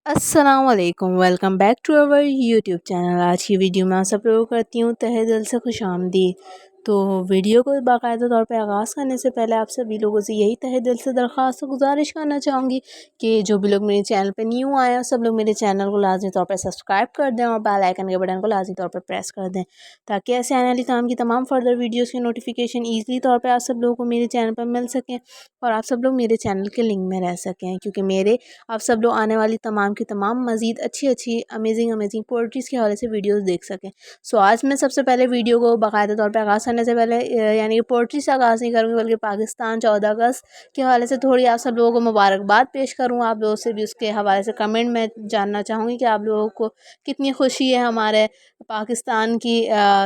अस्सलाम वालेकुम, welcome back to our YouTube channel. आज की वीडियो में आप सब लोगों को करती हूँ तहे दिल से खुशामदीद। तो वीडियो को बाकायदा तौर पे आगाज़ करने से पहले आप सभी लोगों से यही तहे दिल से दरख्वास्त गुजारिश करना चाहूँगी कि जो भी लोग मेरे चैनल पे न्यू आए हैं सब लोग मेरे चैनल को लाजमी तौर पर सब्सक्राइब कर दें और बेल आइकन के बटन को लाजमी तौर पर प्रेस कर दें, ताकि ऐसे आने वाली काम की तमाम फर्दर वीडियोज़ की नोटिफिकेशन ईज़िली तौर पर आप सब लोगों को मेरे चैनल पर मिल सकें और आप सब लोग मेरे चैनल के लिंक में रह सकें। क्योंकि मेरे आप सब लोग आने वाली तमाम की तमाम मज़ीद अच्छी अमेजिंग पोइट्रीज़ के हवाले से वीडियोस देख सकें। सो आज मैं सबसे पहले वीडियो को बाकायदा तौर पे आगाज़ करने से पहले यानी कि पोइट्री से आगाज़ नहीं करूँगी, बल्कि पाकिस्तान 14 अगस्त के हवाले से थोड़ी आप सब लोगों को मुबारकबाद पेश करूँ। आप लोगों से भी उसके हवाले से कमेंट में जानना चाहूँगी कि आप लोगों को कितनी खुशी है हमारे पाकिस्तान की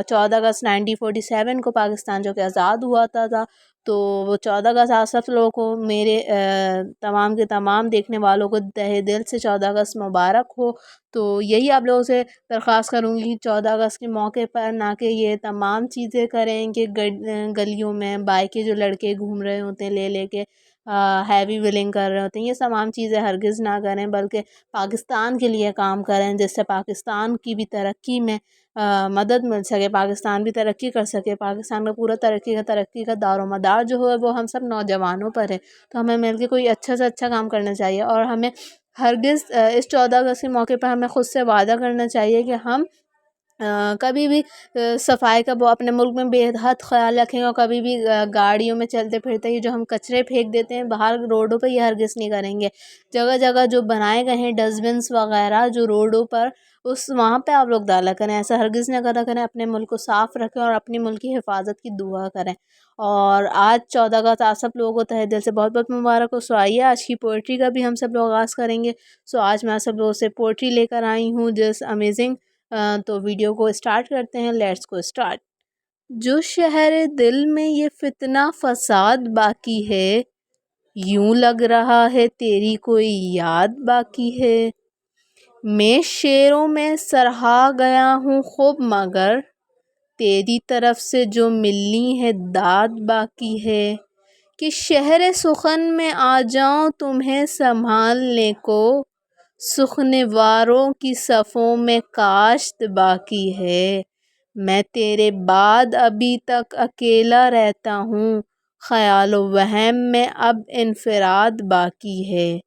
14 अगस्त 1947 को पाकिस्तान जो कि आज़ाद हुआ था। तो वो 14 अगस्त आप सब लोगों को मेरे तमाम के तमाम देखने वालों को तहे दिल से 14 अगस्त मुबारक हो। तो यही आप लोगों से दरख्वास्त करूँगी कि 14 अगस्त के मौके पर ना कि ये तमाम चीज़ें करें कि गलियों में बाइक के जो लड़के घूम रहे होते हैं ले के हैवी व्हीलिंग कर रहे होते हैं, ये तमाम चीज़ें हरगिज़ ना करें, बल्कि पाकिस्तान के लिए काम करें, जिससे पाकिस्तान की भी तरक्की में मदद मिल सके, पाकिस्तान भी तरक्की कर सके। पाकिस्तान का पूरा तरक्की का दारोमदार जो है वो हम सब नौजवानों पर है। तो हमें मिल के कोई अच्छा से अच्छा काम करना चाहिए और हमें हरगिज़ इस 14 अगस्त के मौके पर हमें ख़ुद से वादा करना चाहिए कि हम कभी भी सफाई का वो अपने मुल्क में बेहद ख्याल रखेंगे और कभी भी गाड़ियों में चलते फिरते ही जो हम कचरे फेंक देते हैं बाहर रोडों पर, ये हरगिज़ नहीं करेंगे। जगह जगह जो बनाए गए हैं डस्टबिन्स वगैरह जो रोडों पर, उस वहाँ पे आप लोग डाला करें। ऐसा हरगिज़ न करा करें। अपने मुल्क को साफ़ रखें और अपने मुल्क की हिफाजत की दुआ करें। और आज 14 अगस्त आप सब लोगों को तहे दिल से बहुत बहुत मुबारक हो। सो आइए आज की पोइट्री का भी हम सब लोग आगाज़ करेंगे। सो आज मैं आप सब लोगों से पोइट्री लेकर आई हूँ जस्ट अमेजिंग। तो वीडियो को स्टार्ट करते हैं। Let's go start. जो शहर दिल में ये फितना फसाद बाकी है, यूं लग रहा है तेरी कोई याद बाकी है। मैं शेरों में सराहा गया हूँ खूब, मगर तेरी तरफ से जो मिलनी है दाद बाकी है। कि शहर सुखन में आ जाऊं तुम्हें संभालने को, सुखनेवारों की सफ़ों में काश्त बाकी है। मैं तेरे बाद अभी तक अकेला रहता हूँ, ख़याल वहम में अब इन्फराद बाकी है।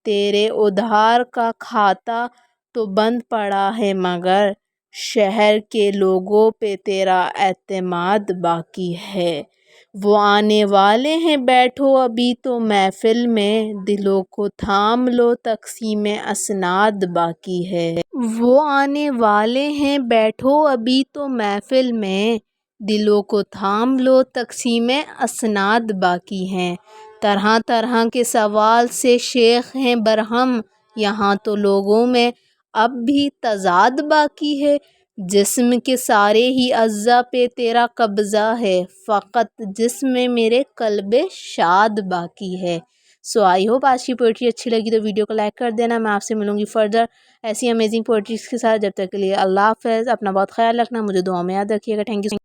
तेरे उधार का खाता तो बंद पड़ा है, मगर शहर के लोगों पे तेरा एतमाद बाकी है। वो आने वाले हैं बैठो अभी तो महफिल में, दिलों को थाम लो तक़सीम असनाद बाकी है। वो आने वाले हैं बैठो अभी तो महफिल में, दिलों को थाम लो तक़सीम असनाद बाकी हैं। तरह तरह के सवाल से शेख हैं बरहम, यहाँ तो लोगों में अब भी तज़ाद बाकी है। जिस्म के सारे ही अज़्ज़ा पे तेरा कब्ज़ा है, फ़कत जिस्म मेरे कल्बे शाद बाकी है। सो आई होप आज की पोइट्री अच्छी लगी तो वीडियो को लाइक कर देना। मैं आपसे मिलूँगी फर्दर ऐसी अमेजिंग पोइट्रीज़ के साथ। जब तक के लिए अल्लाह हाफ़िज़। अपना बहुत ख्याल रखना, मुझे दुआ में याद रखिएगा। Thank you.